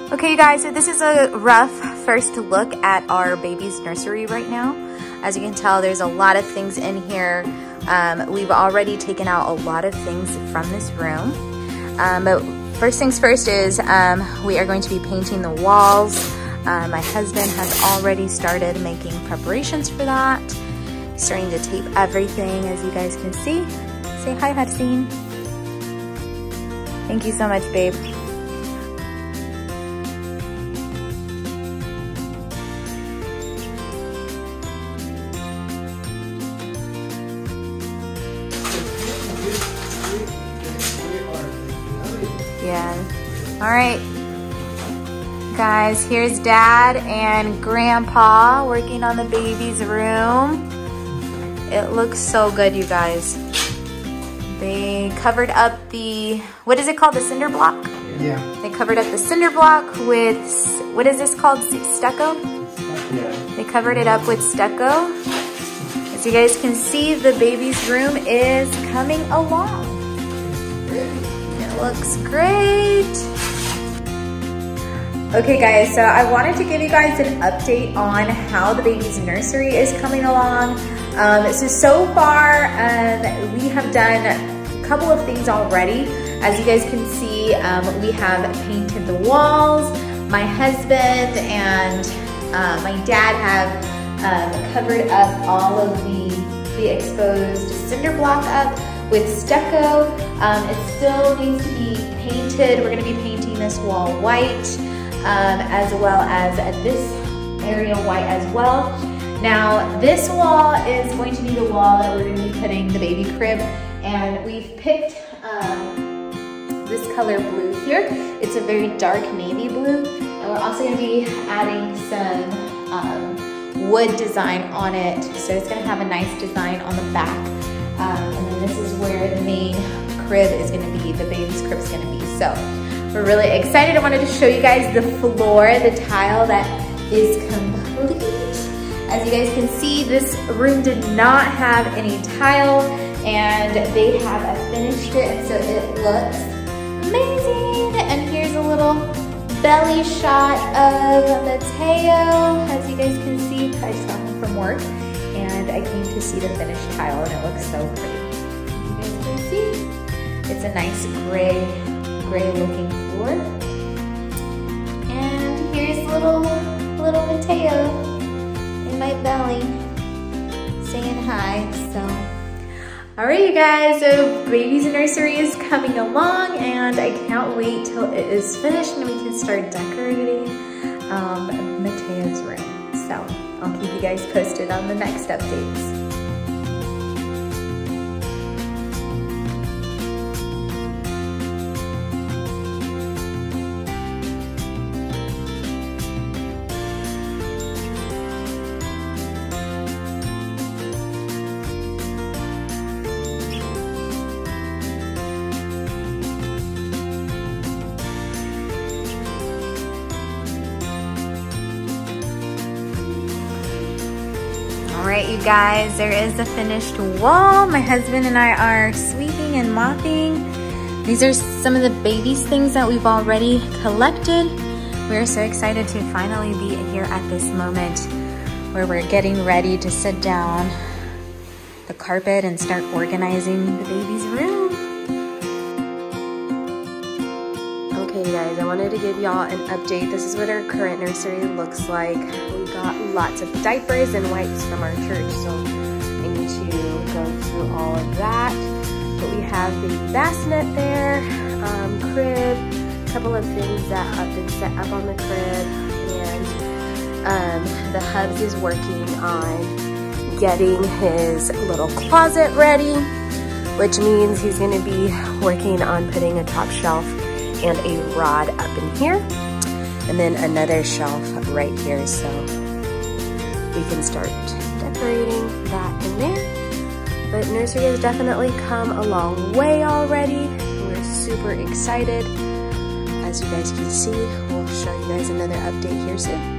Okay, you guys, so this is a rough first look at our baby's nursery right now. As you can tell, there's a lot of things in here. We've already taken out a lot of things from this room. But first things first is we are going to be painting the walls. My husband has already started making preparations for that. He's starting to tape everything, as you guys can see. Say hi, Hudson. Thank you so much, babe. Yeah. All right, guys, here's Dad and Grandpa working on the baby's room. It looks so good, you guys. They covered up the, what is it called, the cinder block? Yeah. They covered up the cinder block with, what is this called, stucco? Yeah. They covered it up with stucco. As you guys can see, the baby's room is coming along. It looks great. Okay guys, so I wanted to give you guys an update on how the baby's nursery is coming along. So far, we have done a couple of things already. As you guys can see, we have painted the walls. My husband and my dad have covered up all of the exposed cinder block up with stucco. It still needs to be painted. We're gonna be painting this wall white, as well as this area white as well. Now, this wall is going to be the wall that we're gonna be putting the baby crib, and we've picked this color blue here. It's a very dark navy blue, and we're also gonna be adding some wood design on it. So it's gonna have a nice design on the back. And then this is where the main crib is gonna be, the baby's crib is gonna be. So we're really excited. I wanted to show you guys the floor, the tile that is complete. As you guys can see, this room did not have any tile, and they have finished it, and so it looks amazing. And here's a little belly shot of Mateo. As you guys can see, I saw him from work, and I came to see the finished tile, and it looks so pretty. You guys can see, it's a nice gray looking floor. And here's little Mateo in my belly saying hi. So, all right, you guys, so baby's nursery is coming along, and I can't wait till it is finished and we can start decorating Mateo's room. So I'll keep you guys posted on the next updates. All right, you guys, there is the finished wall. My husband and I are sweeping and mopping. These are some of the baby's things that we've already collected. We're so excited to finally be here at this moment where we're getting ready to sit down the carpet and start organizing the baby's room. Okay, guys, I wanted to give y'all an update. This is what our current nursery looks like. We got lots of diapers and wipes from our church, so I need to go through all of that. But we have the bassinet there, crib, a couple of things that have been set up on the crib, and the hubs is working on getting his little closet ready, which means he's gonna be working on putting a top shelf and a rod up in here, and then another shelf right here, so we can start decorating that in there. But nursery has definitely come a long way already. We're super excited. As you guys can see, we'll show you guys another update here soon.